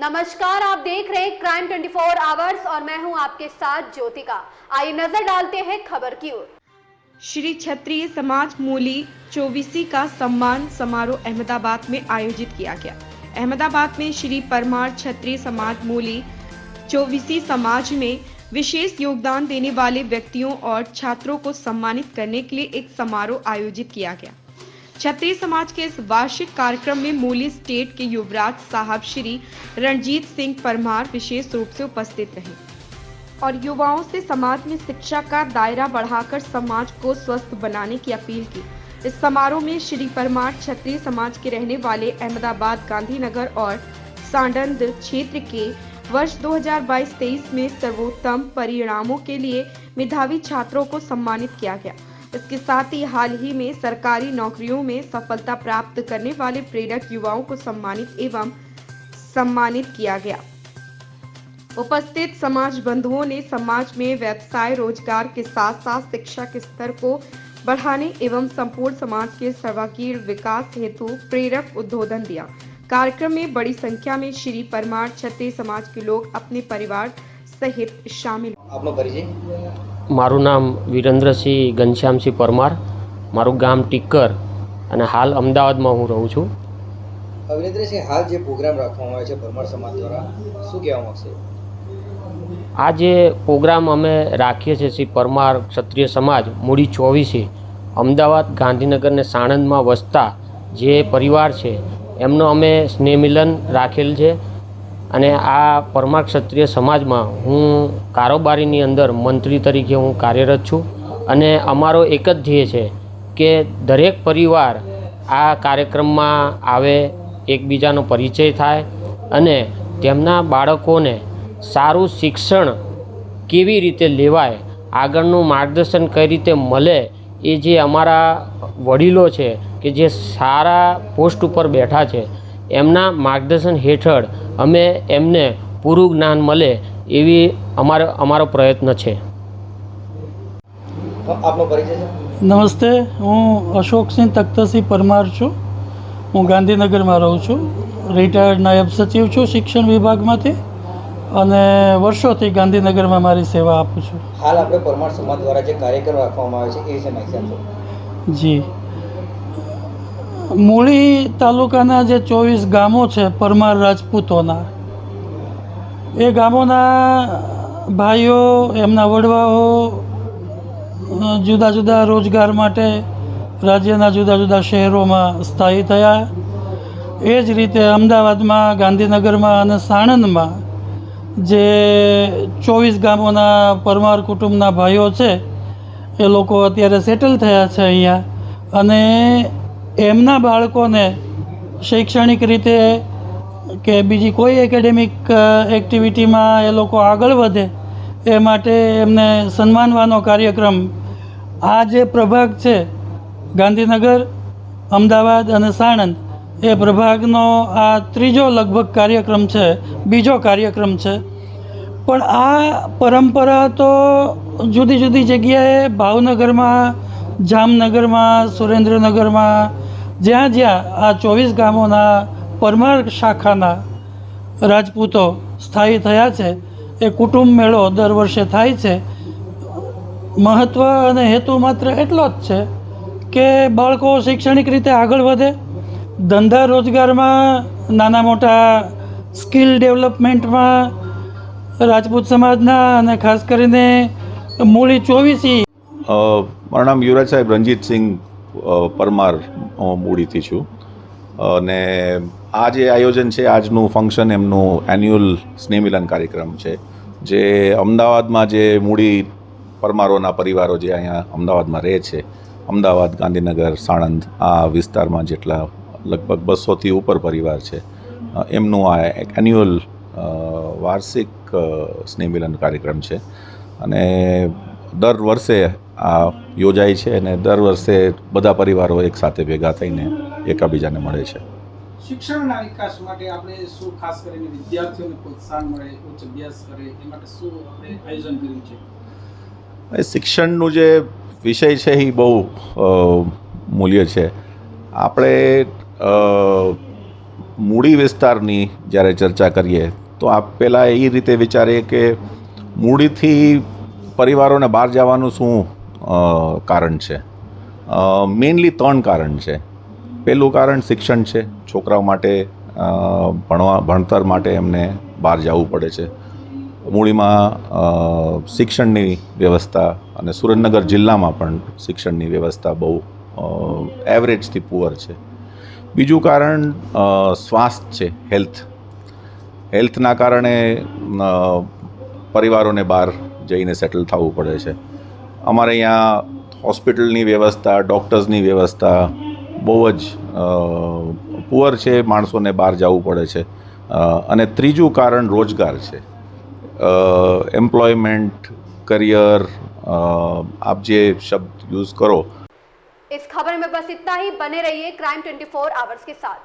नमस्कार, आप देख रहे हैं क्राइम 24 आवर्स और मैं हूं आपके साथ ज्योतिका। आइए नजर डालते हैं खबर की ओर। श्री क्षत्रिय समाज मूली 24 का सम्मान समारोह अहमदाबाद में आयोजित किया गया। अहमदाबाद में श्री परमार क्षत्रिय समाज मूली 24 समाज में विशेष योगदान देने वाले व्यक्तियों और छात्रों को सम्मानित करने के लिए एक समारोह आयोजित किया गया। क्षत्रिय समाज के इस वार्षिक कार्यक्रम में मूली स्टेट के युवराज साहब श्री रणजीत सिंह परमार विशेष रूप से उपस्थित रहे और युवाओं से समाज में शिक्षा का दायरा बढ़ाकर समाज को स्वस्थ बनाने की अपील की। इस समारोह में श्री परमार क्षत्रिय समाज के रहने वाले अहमदाबाद, गांधीनगर और सांडंद क्षेत्र के वर्ष 2022-23 में सर्वोत्तम परिणामों के लिए मेधावी छात्रों को सम्मानित किया गया। इसके साथ ही हाल ही में सरकारी नौकरियों में सफलता प्राप्त करने वाले प्रेरक युवाओं को सम्मानित किया गया। उपस्थित समाज बंधुओं ने समाज में व्यवसाय रोजगार के साथ साथ शिक्षा के स्तर को बढ़ाने एवं संपूर्ण समाज के सर्वांगीण विकास हेतु प्रेरक उद्बोधन दिया। कार्यक्रम में बड़ी संख्या में श्री परमार क्षत्रिय समाज के लोग अपने परिवार सहित शामिल। आपनो परिचय? मारू नाम वीरेन्द्रसिंह घनश्यामसिंह परमार, मारू गाम टीकर અને હાલ અમદાવાદમાં હું રહું છું। વીરેન્દ્રસિંહ, હાલ જે પ્રોગ્રામ રાખવામાં આવે છે પરમાર સમાજ દ્વારા, શું કહેવા માંગશે? આ જે પ્રોગ્રામ અમે રાખીએ છીએ શ્રી પરમાર ક્ષત્રિય સમાજ મૂડી 24 અમદાવાદ, ગાંધીનગર ને સાણંદમાં વસતા જે પરિવાર છે એમનો અમે સ્નેહ મિલન રાખેલ છે અને આ પરમાર ક્ષત્રિય સમાજમાં હું કારોબારીની અંદર મંત્રી તરીકે હું કાર્યરત છું અને અમારો એક જ ધ્યેય છે કે દરેક પરિવાર આ કાર્યક્રમમાં આવે, એકબીજાનો પરિચય થાય અને તેમના બાળકોને સારું શિક્ષણ કેવી રીતે લેવાય, આગળનું માર્ગદર્શન કઈ રીતે મળે, એ જે અમારા વડીલો છે કે જે સારા પોસ્ટ ઉપર બેઠા છે એમના માર્ગદર્શન હેઠળ અમે એમને પૂરું જ્ઞાન મળે એવી અમારો પ્રયત્ન છે। આપનો પરિચય છે? નમસ્તે, હું અશોકસિંહ તખ્તસિંહ પરમાર છું। હું ગાંધીનગરમાં રહું છું। રિટાયર્ડ નાયબ સચિવ છું શિક્ષણ વિભાગમાંથી અને વર્ષોથી ગાંધીનગરમાં મારી સેવા આપું છું। હાલ આપણે પરમાર સમાજ દ્વારા જે કાર્યક્રમ રાખવામાં આવે છે એ વિશે માહિતી આપશો? જી, મૂળી તાલુકાના જે 24 ગામો છે પરમાર રાજપૂતોના, એ ગામોના ભાઈઓ, એમના વડવાઓ જુદા જુદા રોજગાર માટે રાજ્યના જુદા જુદા શહેરોમાં સ્થાયી થયા। એ જ રીતે અમદાવાદમાં, ગાંધીનગરમાં અને સાણંદમાં જે 24 ગામોના પરમાર કુટુંબના ભાઈઓ છે એ લોકો અત્યારે સેટલ થયા છે અહીંયા અને એમના બાળકોને શૈક્ષણિક રીતે કે બીજી કોઈ એકેડેમિક એક્ટિવિટીમાં એ લોકો આગળ વધે એ માટે એમને સન્માનવાનો કાર્યક્રમ આ જે પ્રભાગ છે ગાંધીનગર, અમદાવાદ અને સાણંદ, એ પ્રભાગનો આ ત્રીજો લગભગ કાર્યક્રમ છે, બીજો કાર્યક્રમ છે। પણ આ પરંપરા તો જુદી જુદી જગ્યાએ ભાવનગરમાં, જામનગરમાં, સુરેન્દ્રનગરમાં, જ્યાં જ્યાં આ 24 ગામોના પરમાર શાખાના રાજપૂતો સ્થાયી થયા છે એ કુટુંબ મેળો દર વર્ષે થાય છે। મહત્ત્વ અને હેતુ માત્ર એટલો જ છે કે બાળકો શૈક્ષણિક રીતે આગળ વધે, ધંધા રોજગારમાં, નાના મોટા સ્કિલ ડેવલપમેન્ટમાં રાજપૂત સમાજના અને ખાસ કરીને મૂળી 24 મારું નામ યુવરાજ સાહેબ રણજીત સિંહ પરમાર મૂડીથી છું અને આ જે આયોજન છે, આજનું ફંક્શન એમનું એન્યુઅલ સ્નેહ મિલન કાર્યક્રમ છે જે અમદાવાદમાં જે મૂડી પરમારોના પરિવારો જે અહીંયા અમદાવાદમાં રહે છે, અમદાવાદ, ગાંધીનગર, સાણંદ આ વિસ્તારમાં જેટલા લગભગ 200થી ઉપર પરિવાર છે એમનું આ એક એન્યુઅલ વાર્ષિક સ્નેહ મિલન કાર્યક્રમ છે અને દર વર્ષે આ યોજાય છે અને દર વર્ષે બધા પરિવારો એકસાથે ભેગા થઈને એકાબીજાને મળે છે। શિક્ષણના વિકાસ માટે આપણે શું ખાસ કરીને વિદ્યાર્થીઓને પ્રોત્સાહન મળે, ઉચ્ચ અભ્યાસ કરે એ માટે શું આપણે આયોજન કર્યું છે? શિક્ષણનું જે વિષય છે એ બહુ મૂલ્ય છે। આપણે મૂડી વિસ્તારની જ્યારે ચર્ચા કરીએ તો આપ પહેલાં એ રીતે વિચારીએ કે મૂડીથી પરિવારોને બહાર જવાનું શું કારણ છે. મેઇનલી 3 કારણ છે. પહેલું કારણ શિક્ષણ છે. છોકરાઓ માટે ભણતર માટે એમને બહાર જવું પડે છે. મૂડીમાં શિક્ષણની વ્યવસ્થા અને સુરેન્દ્રનગર જિલ્લામાં પણ શિક્ષણની વ્યવસ્થા બહુ એવરેજથી પુઅર છે. બીજું કારણ સ્વાસ્થ્ય છે, હેલ્થના કારણે પરિવારોને બહાર જઈને સેટલ થવું પડે છે. અમારે અહીંયા હોસ્પિટલની વ્યવસ્થા, ડૉક્ટર્સની વ્યવસ્થા બહુ જ પુઅર છે. માણસોને બહાર જવું પડે છે. અને ત્રીજું કારણ રોજગાર છે. એમ્પ્લોયમેન્ટ, करियर, आप जे शब्द यूज़ करो. इस खबर में बस इतना ही. बने रहिए क्राइम 24 आवर्स के साथ.